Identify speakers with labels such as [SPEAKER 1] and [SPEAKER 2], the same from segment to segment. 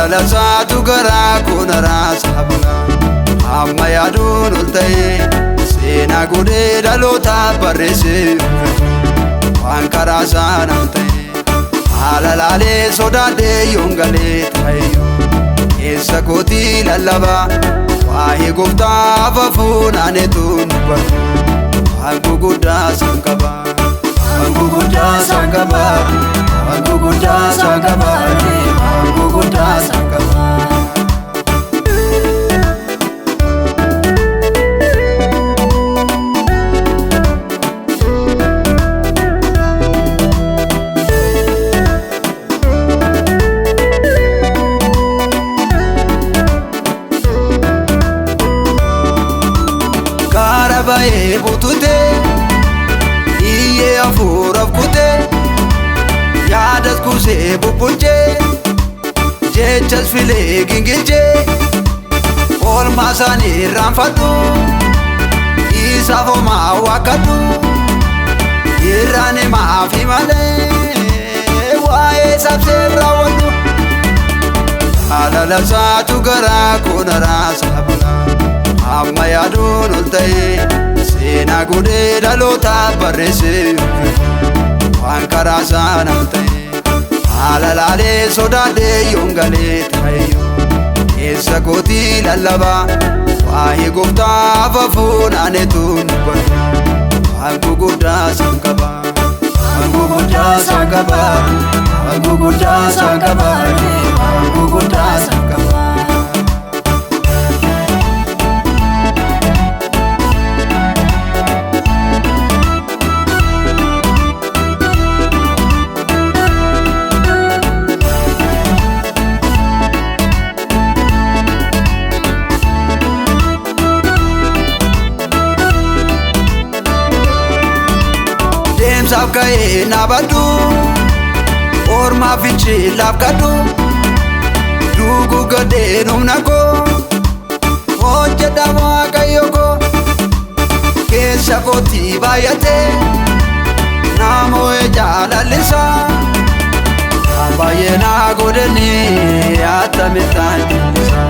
[SPEAKER 1] Jaalala isaatu garaa kun raasaa bula amma yaaduun ol ta'e seenaa godhee dhaloota barreessee waan karaa isaanaan ta'e haala laalee sodaadhee yoon galee ta'eyyuu keessa kootii lallabaa waa'ee gooftaa fafuunaaneetuun dubbatu waan guguddaa isaan qaba waan guguddaa isaan qaba waan guguddaa isaan qaba waan guguddaa isaan qaba. Baay'ee bututee iyyee hafuuraaf kutee yaadas kuusee bubbulchee jechas filee gingilchee oolmaa isaanii irraanfadhu isaaf homaa waakkadhu irraan himaafi malee waa'ee sabsee raawwadhu. Jaalala isaatu garaa kun raasaa bula amma yaaduun ol ta'e seenaa godhee dhaloota barreessee waan karaa isaanaan ta'e haala laalee sodaadhee yoon galee ta'eyyuu keessa kootii lallabaa waa'ee gooftaa fafuunaaneetuun dubbatu waan guguddaa isaan qaba waan guguddaa isaan qaba waan guguddaa isaan qaba waan guguddaa isaan qaba. Deemsaaf ka'ee naabadhu ormaaf fincilaaf kadhu duugu gadheen humna koo hojjedha waaqayyo koo keessa kootii baay'atee namoota jaalallisaa baay'ee naa godhanii atamittaan jallisaa.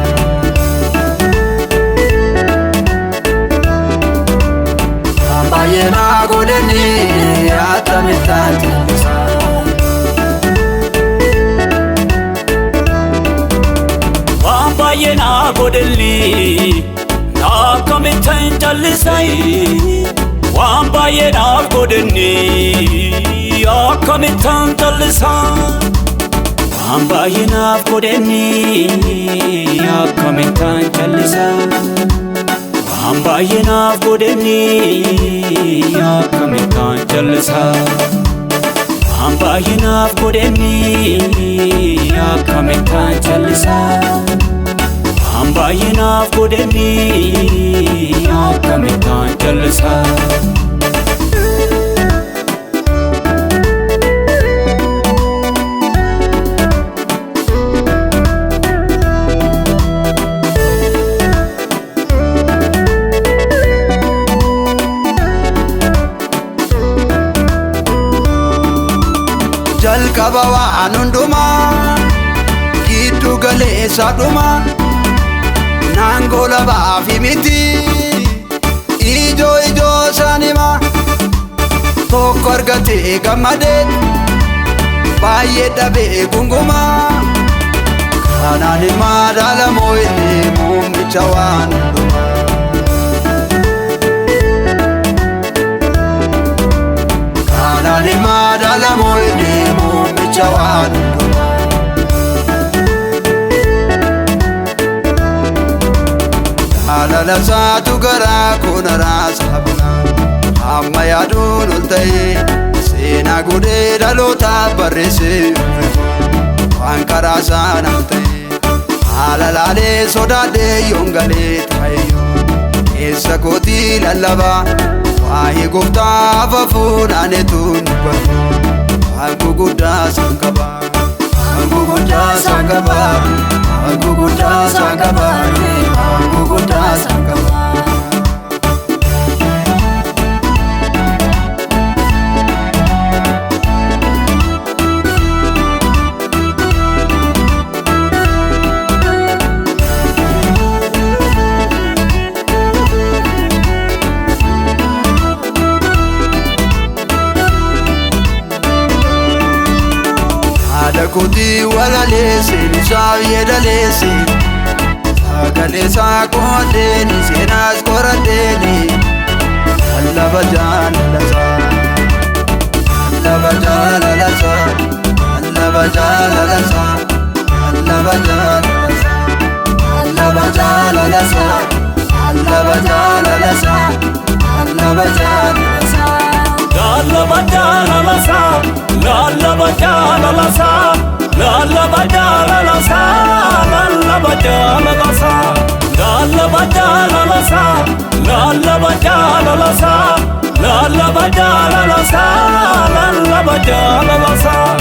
[SPEAKER 1] Baay'ee naa godhanii atamittaan jallisaa.
[SPEAKER 2] Waan baay'ee naa godhanii atamittaan jallisaa. Waan baay'ee naa godhanii atamittaan jallisaa. Waan baay'ee naaf godhanii atamittaan jallisaa. Waan baay'ee naaf godhanii atamittaan jallisaa. Waan baay'ee naaf godhanii atamittaan jallisaa. Waan baay'ee naaf godhanii atamittaan jallisaa.
[SPEAKER 1] Jalqaba waan hundumaa giddu galeessa dhumaa naangoo labaafi miti ijoo saanimaa tokko argatee gammadee baay'ee dhabee gungumaa kanaan ilmaa dhaalamoo inni muummicha waan hundumaa. Kanaan ilmaa dhaalamoo inni muummicha waan hundumaa. Jaalala isaatu garaa kun raasaa bula amma yaaduun ol ta'e seenaa godhee dhaloota barreessee waan karaa isaanaan ta'e haala laalee sodaadhee yoon galee ta'eyyuu keessa kootii lallabaa waa'ee gooftaa fafuunaaneetuun dubbatu waan guguddaa isaan qaba waan guguddaa isaan qaba waan guguddaa isaan qaba waan guguddaa isaan qaba. kuti walaleesse isaaf yeedaleesse sagaleesaa qooddeeni seenaas qoraddeeni lallaba jaalalasaa lallaba jaalalasaa lallaba jaalalasaa lallaba jaalalasaa lallaba jaalalasaa lallaba jaalalasaa lallaba jaalalasaa
[SPEAKER 2] lallaba jaalalasaa lallaba jaalalasaa lallaba jaalalasaa lallaba jaalalasaa lallaba jaalalasaa lallaba jaalalasaa lallaba jaalalasaa lallaba jaalalasaa